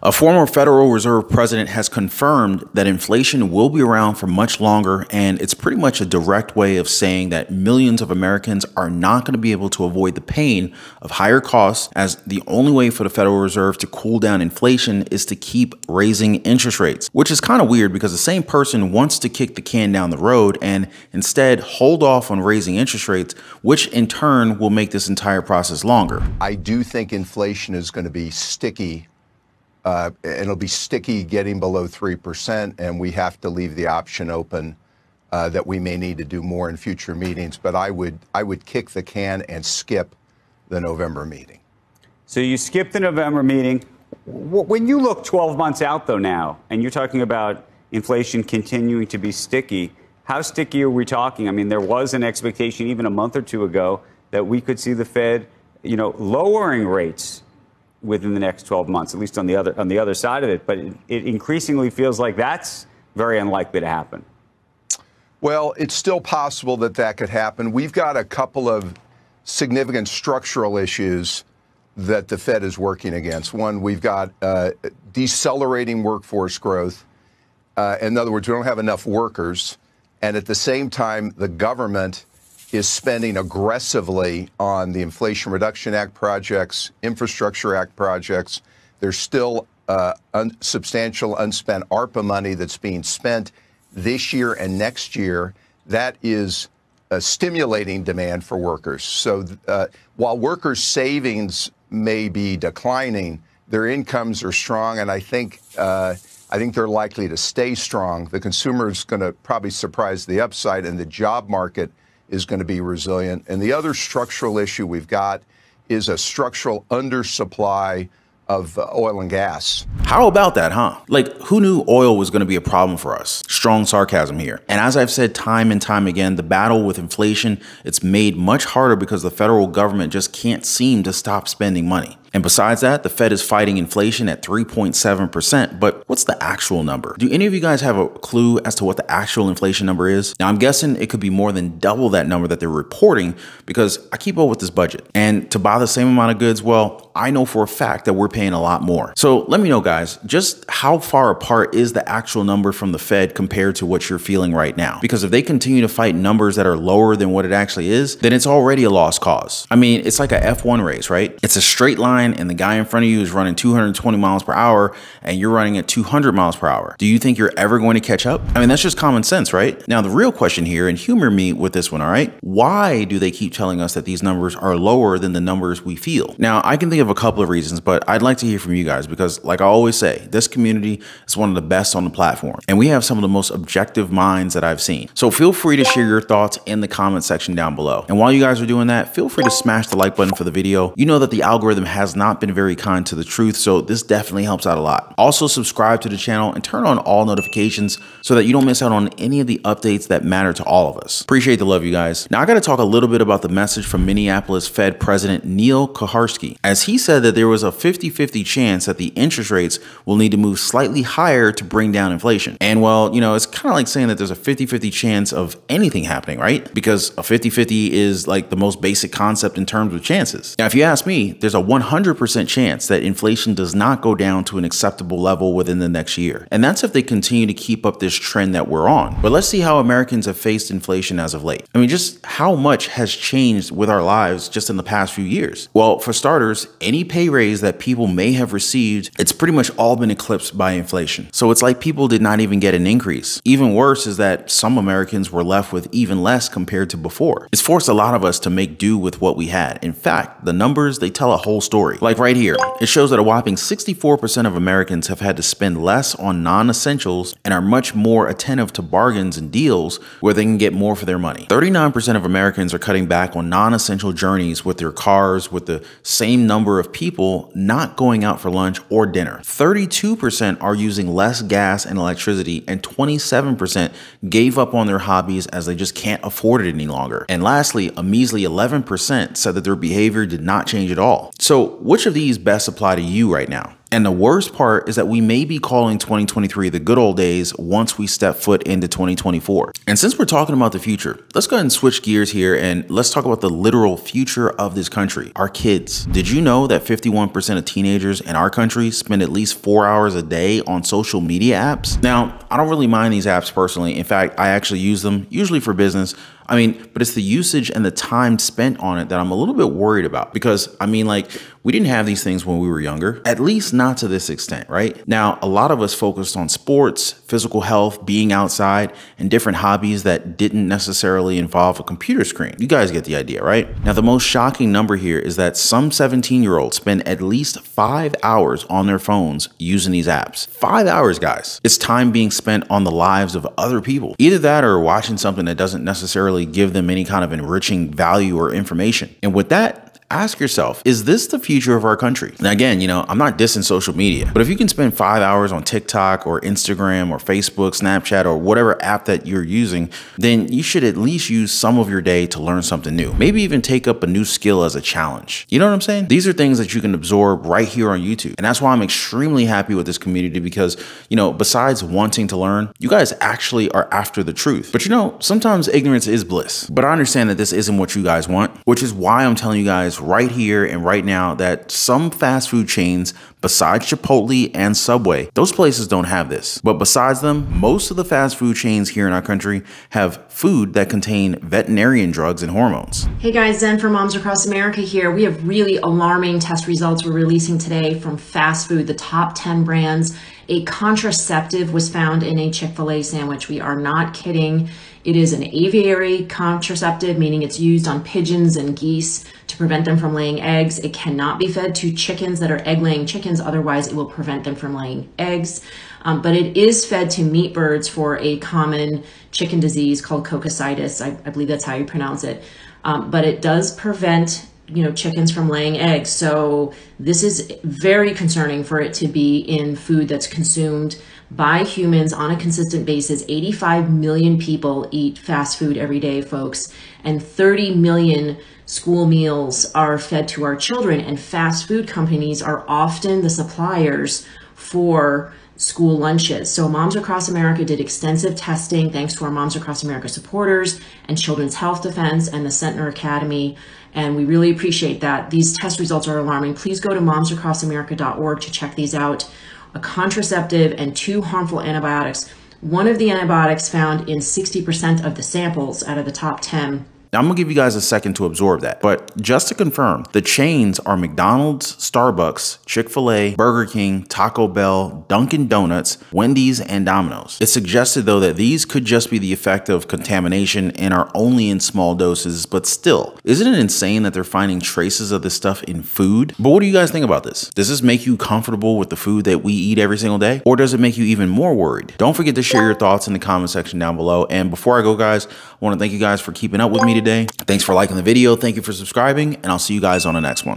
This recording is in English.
A former Federal Reserve president has confirmed that inflation will be around for much longer, and it's pretty much a direct way of saying that millions of Americans are not going to be able to avoid the pain of higher costs, as the only way for the Federal Reserve to cool down inflation is to keep raising interest rates, which is kind of weird because the same person wants to kick the can down the road and instead hold off on raising interest rates, which in turn will make this entire process longer. I do think inflation is going to be sticky. And it'll be sticky getting below 3%, and we have to leave the option open that we may need to do more in future meetings. But I would kick the can and skip the November meeting. So you skip the November meeting. When you look 12 months out, though, now, and you're talking about inflation continuing to be sticky, how sticky are we talking? I mean, there was an expectation even a month or two ago that we could see the Fed, lowering rates within the next 12 months, at least on the other side of it. But it increasingly feels like that's very unlikely to happen. Well, it's still possible that could happen. We've got a couple of significant structural issues that the Fed is working against. One, we've got decelerating workforce growth. In other words, we don't have enough workers. And at the same time, the government is spending aggressively on the Inflation Reduction Act projects, Infrastructure Act projects. There's still substantial unspent ARPA money that's being spent this year and next year. That is stimulating demand for workers. So while workers' savings may be declining, their incomes are strong, and I think they're likely to stay strong. The consumer is going to probably surprise the upside, and the job market is going to be resilient. And the other structural issue we've got is a structural undersupply of oil and gas. How about that, huh? Like, who knew oil was going to be a problem for us? Strong sarcasm here. And as I've said time and time again, the battle with inflation, it's made much harder because the federal government just can't seem to stop spending money. And besides that, the Fed is fighting inflation at 3.7%. But what's the actual number? Do any of you guys have a clue as to what the actual inflation number is? Now, I'm guessing it could be more than double that number that they're reporting because I keep up with this budget. And to buy the same amount of goods, well, I know for a fact that we're paying a lot more. So let me know, guys, just how far apart is the actual number from the Fed compared to what you're feeling right now? Because if they continue to fight numbers that are lower than what it actually is, then it's already a lost cause. I mean, it's like a F1 race, right? It's a straight line, and the guy in front of you is running 220 miles per hour and you're running at 200 miles per hour. Do you think you're ever going to catch up? I mean, that's just common sense, right? Now, the real question here, and humor me with this one, all right? Why do they keep telling us that these numbers are lower than the numbers we feel? Now, I can think of a couple of reasons, but I'd like to hear from you guys because, like I always say, this community is one of the best on the platform, and we have some of the most objective minds that I've seen. So feel free to share your thoughts in the comment section down below. And while you guys are doing that, feel free to smash the like button for the video. You know that the algorithm has not been very kind to the truth, so this definitely helps out a lot. Also, subscribe to the channel and turn on all notifications so that you don't miss out on any of the updates that matter to all of us. Appreciate the love, you guys. Now, I got to talk a little bit about the message from Minneapolis Fed President Neil Kuharsky, as he said that there was a 50-50 chance that the interest rates will need to move slightly higher to bring down inflation. And well, it's kind of like saying that there's a 50-50 chance of anything happening, right? Because a 50-50 is like the most basic concept in terms of chances. Now, if you ask me, there's a 100% chance that inflation does not go down to an acceptable level within the next year. And that's if they continue to keep up this trend that we're on. But let's see how Americans have faced inflation as of late. I mean, just how much has changed with our lives just in the past few years? Well, for starters, any pay raise that people may have received, it's pretty much all been eclipsed by inflation. So it's like people did not even get an increase. Even worse is that some Americans were left with even less compared to before. It's forced a lot of us to make do with what we had. In fact, the numbers, they tell a whole story. Like right here, it shows that a whopping 64% of Americans have had to spend less on non-essentials and are much more attentive to bargains and deals where they can get more for their money. 39% of Americans are cutting back on non-essential journeys with their cars, with the same number of people not going out for lunch or dinner. 32% are using less gas and electricity, and 27% gave up on their hobbies as they just can't afford it any longer. And lastly, a measly 11% said that their behavior did not change at all. So which of these best apply to you right now? And the worst part is that we may be calling 2023 the good old days once we step foot into 2024. And since we're talking about the future, let's go ahead and switch gears here and let's talk about the literal future of this country, our kids. Did you know that 51% of teenagers in our country spend at least 4 hours a day on social media apps? Now, I don't really mind these apps personally. In fact, I actually use them, usually for business. But it's the usage and the time spent on it that I'm a little bit worried about because, we didn't have these things when we were younger, at least not to this extent, right? Now, a lot of us focused on sports, physical health, being outside, and different hobbies that didn't necessarily involve a computer screen. You guys get the idea, right? Now, the most shocking number here is that some 17-year-olds spend at least 5 hours on their phones using these apps. 5 hours, guys. It's time being spent on the lives of other people. Either that or watching something that doesn't necessarily give them any kind of enriching value or information. And with that, ask yourself, is this the future of our country? Now, again, I'm not dissing social media, but if you can spend 5 hours on TikTok or Instagram or Facebook, Snapchat, or whatever app that you're using, then you should at least use some of your day to learn something new. Maybe even take up a new skill as a challenge. You know what I'm saying? These are things that you can absorb right here on YouTube. And that's why I'm extremely happy with this community because, besides wanting to learn, you guys actually are after the truth. But sometimes ignorance is bliss. But I understand that this isn't what you guys want, which is why I'm telling you guys right here and right now that some fast food chains besides Chipotle and Subway, those places don't have this. But besides them, most of the fast food chains here in our country have food that contain veterinarian drugs and hormones. Hey guys, Zen from Moms Across America here. We have really alarming test results we're releasing today from fast food, the top 10 brands. A contraceptive was found in a Chick-fil-A sandwich. We are not kidding. It is an aviary contraceptive, meaning it's used on pigeons and geese to prevent them from laying eggs. It cannot be fed to chickens that are egg-laying chickens, otherwise it will prevent them from laying eggs. But it is fed to meat birds for a common chicken disease called cocciditis. I believe that's how you pronounce it. But it does prevent chickens from laying eggs. So this is very concerning for it to be in food that's consumed by humans on a consistent basis. 85 million people eat fast food every day, folks, and 30 million school meals are fed to our children, and fast food companies are often the suppliers for school lunches. So Moms Across America did extensive testing thanks to our Moms Across America supporters and Children's Health Defense and the Centner Academy. And we really appreciate that. These test results are alarming. Please go to momsacrossamerica.org to check these out. A contraceptive and 2 harmful antibiotics. One of the antibiotics found in 60% of the samples out of the top 10. Now, I'm gonna give you guys a second to absorb that, but just to confirm, the chains are McDonald's, Starbucks, Chick-fil-A, Burger King, Taco Bell, Dunkin' Donuts, Wendy's, and Domino's. It's suggested though that these could just be the effect of contamination and are only in small doses, but still, isn't it insane that they're finding traces of this stuff in food? But what do you guys think about this? Does this make you comfortable with the food that we eat every single day? Or does it make you even more worried? Don't forget to share your thoughts in the comment section down below. And before I go, guys, I wanna thank you guys for keeping up with me today. Thanks for liking the video. Thank you for subscribing, and I'll see you guys on the next one.